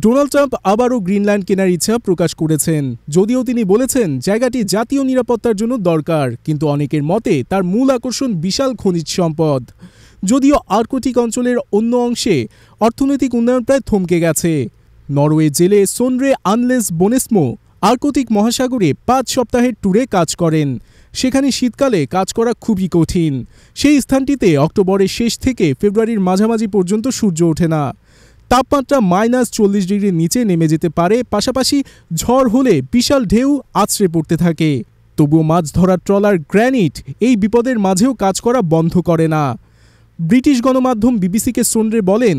Donald Trump আবারও Greenland কেনার ইচ্ছা প্রকাশ করেছেন, যদিও তিনি বলেছেন জায়গাটি জাতীয় নিরাপত্তার জন্য দরকার, কিন্তু অনেকের মতে তার মূল আকর্ষণ বিশাল খনিজ সম্পদ। যদিও আর্কটিক অঞ্চলের অন্য অংশে অর্থনৈতিক উন্নয়ন প্রায় থমকে গেছে। নরওয়ে জেলে সোনরে আনলেস বোনেসমো আর্কটিক মহাসাগরে 5 সপ্তাহের ট্যুরে কাজ করেন। সেখানে শীতকালে কাজ করা খুবই কঠিন। সেই স্থানটিতে অক্টোবরের শেষ থেকে ফেব্রুয়ারির মাঝামাঝি পর্যন্ত সূর্য ওঠে না। তাপমাত্রা -40 ডিগ্রির নিচে নেমে যেতে পারে, পাশাপাশি ঝড় হলে বিশাল ঢেউ আছড়ে পড়তে থাকে। তবুও মাছ ধরার ট্রলার গ্র্যানিট এই বিপদের মাঝেও কাজ করা বন্ধ করে না। ব্রিটিশ গণমাধ্যম বিবিসিকে সোনরে বলেন,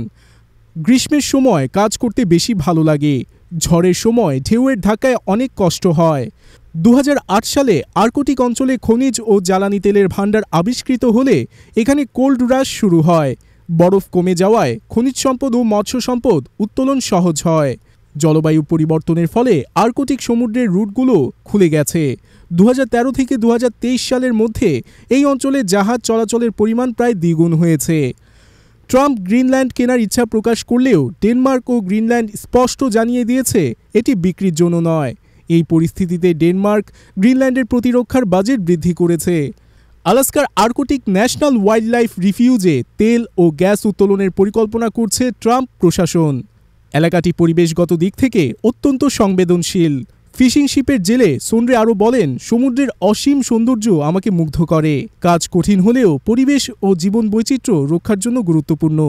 গ্রীষ্মের সময় কাজ করতে বেশি ভালো লাগে, ঝড়ের সময় ঢেউয়ের ধাক্কায় অনেক কষ্ট হয়। 2008 সালে আর্কটিক অঞ্চলে খনিজ ও জ্বালানি তেলের ভাণ্ডার আবিষ্কৃত হলে এখানে কোল্ড রাশ শুরু হয়। বরফ কমে যাওয়ায় খনিজ সম্পদ ও মৎস্য সম্পদ উত্তোলন সহজ হয়। জলবায়ু পরিবর্তনের ফলে আর্কটিক সমুদ্রের রুটগুলো খুলে গেছে। 2013 থেকে 2023 সালের মধ্যে এই অঞ্চলে জাহাজ চলাচলের পরিমাণ প্রায় দ্বিগুণ হয়েছে। ট্রাম্প গ্রিনল্যান্ড কেনার ইচ্ছা প্রকাশ করলেও ডেনমার্ক ও গ্রিনল্যান্ড স্পষ্ট জানিয়ে দিয়েছে এটি বিক্রির জন্য নয়। এই পরিস্থিতিতে ডেনমার্ক গ্রিনল্যান্ডের প্রতিরক্ষার বাজেট বৃদ্ধি করেছে। আলাস্কার আর্কটিক ন্যাশনাল ওয়াইল্ড লাইফ রিফিউজে তেল ও গ্যাস উত্তোলনের পরিকল্পনা করছে ট্রাম্প প্রশাসন। এলাকাটি পরিবেশগত দিক থেকে অত্যন্ত সংবেদনশীল। ফিশিং শিপের জেলে সোনরে আরও বলেন, সমুদ্রের অসীম সৌন্দর্য আমাকে মুগ্ধ করে। কাজ কঠিন হলেও পরিবেশ ও জীবন বৈচিত্র্য রক্ষার জন্য গুরুত্বপূর্ণ।